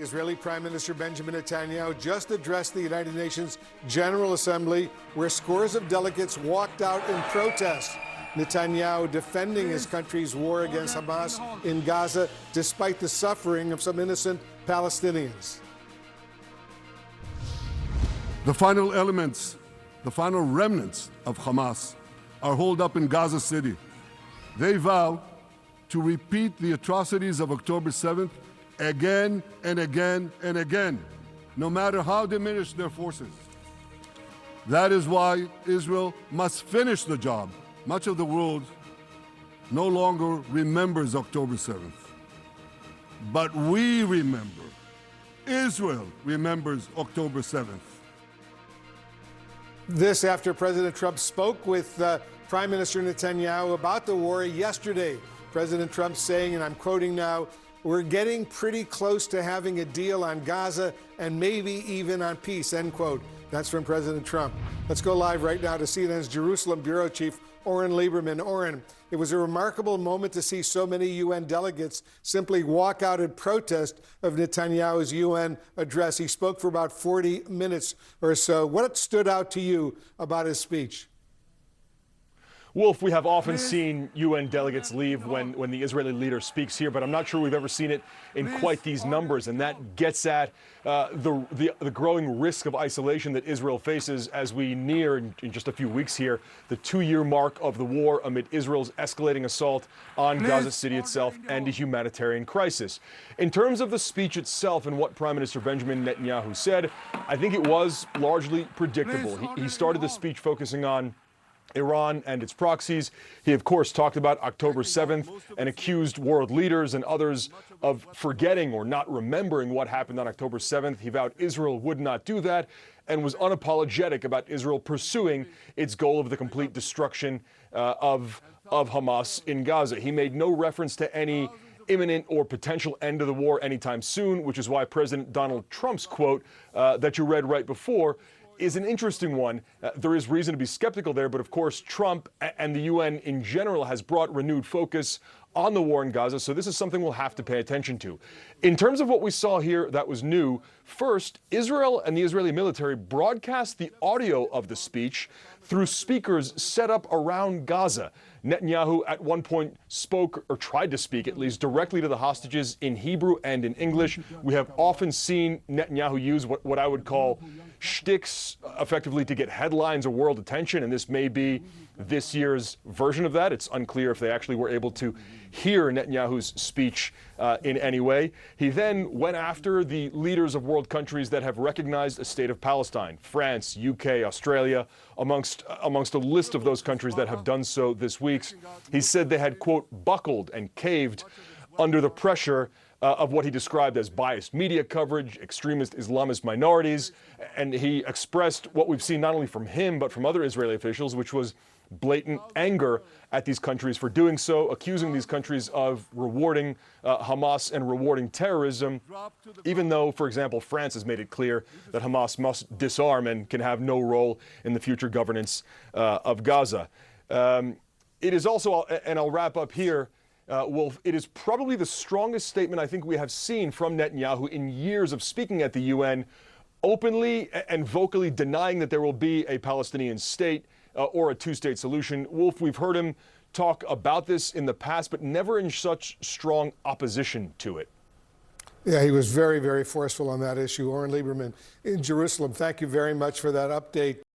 Israeli Prime Minister Benjamin Netanyahu just addressed the United Nations General Assembly, where scores of delegates walked out in protest. Netanyahu defending his country's war against Hamas in Gaza, despite the suffering of some innocent Palestinians. The final elements, the final remnants of Hamas are holed up in Gaza City. They vow to repeat the atrocities of October 7th again and again and again, no matter how diminished their forces. That is why Israel must finish the job. Much of the world no longer remembers October 7th. But we remember. Israel remembers October 7th. This after President Trump spoke with Prime Minister Netanyahu about the war yesterday. President Trump saying, and I'm quoting now, "We're getting pretty close to having a deal on Gaza and maybe even on peace," end quote. That's from President Trump. Let's go live right now to CNN's Jerusalem Bureau Chief, Oren Lieberman. Oren, it was a remarkable moment to see so many UN delegates simply walk out in protest of Netanyahu's UN address. He spoke for about 40 minutes or so. What stood out to you about his speech? Wolf, we have often seen UN delegates leave when the Israeli leader speaks here, but I'm not sure we've ever seen it in quite these numbers, and that gets at the growing risk of isolation that Israel faces as we near, in just a few weeks here, the 2-year mark of the war amid Israel's escalating assault on Gaza City itself and a humanitarian crisis. In terms of the speech itself and what Prime Minister Benjamin Netanyahu said, I think it was largely predictable. He started the speech focusing on Iran and its proxies. He, of course, talked about October 7th and accused world leaders and others of forgetting or not remembering what happened on October 7th. He vowed Israel would not do that and was unapologetic about Israel pursuing its goal of the complete destruction of Hamas in Gaza. He made no reference to any imminent or potential end of the war anytime soon, which is why President Donald Trump's quote that you read right before is an interesting one. There is reason to be skeptical there, but of course Trump and the UN in general has brought renewed focus on the war in Gaza, so this is something we'll have to pay attention to. In terms of what we saw here that was new, first, Israel and the Israeli military broadcast the audio of the speech through speakers set up around Gaza. Netanyahu at one point spoke, or tried to speak at least, directly to the hostages in Hebrew and in English. We have often seen Netanyahu use what I would call shticks, effectively to get headlines or world attention, and this may be this year's version of that. It's unclear if they actually were able to hear Netanyahu's speech in any way. He then went after the leaders of world countries that have recognized a state of Palestine: France, UK, Australia, amongst a list of those countries that have done so this week. He said they had, quote, buckled and caved under the pressure of what he described as biased media coverage, extremist Islamist minorities, and he expressed what we've seen not only from him but from other Israeli officials, which was blatant anger at these countries for doing so, accusing these countries of rewarding Hamas and rewarding terrorism, even though, for example, France has made it clear that Hamas must disarm and can have no role in the future governance of Gaza. It is also, and I'll wrap up here, Wolf, it is probably the strongest statement I think we have seen from Netanyahu in years of speaking at the UN, openly and vocally denying that there will be a Palestinian state or a two-state solution. Wolf, we've heard him talk about this in the past, but never in such strong opposition to it. Yeah, he was very, very forceful on that issue. Oren Lieberman in Jerusalem, thank you very much for that update.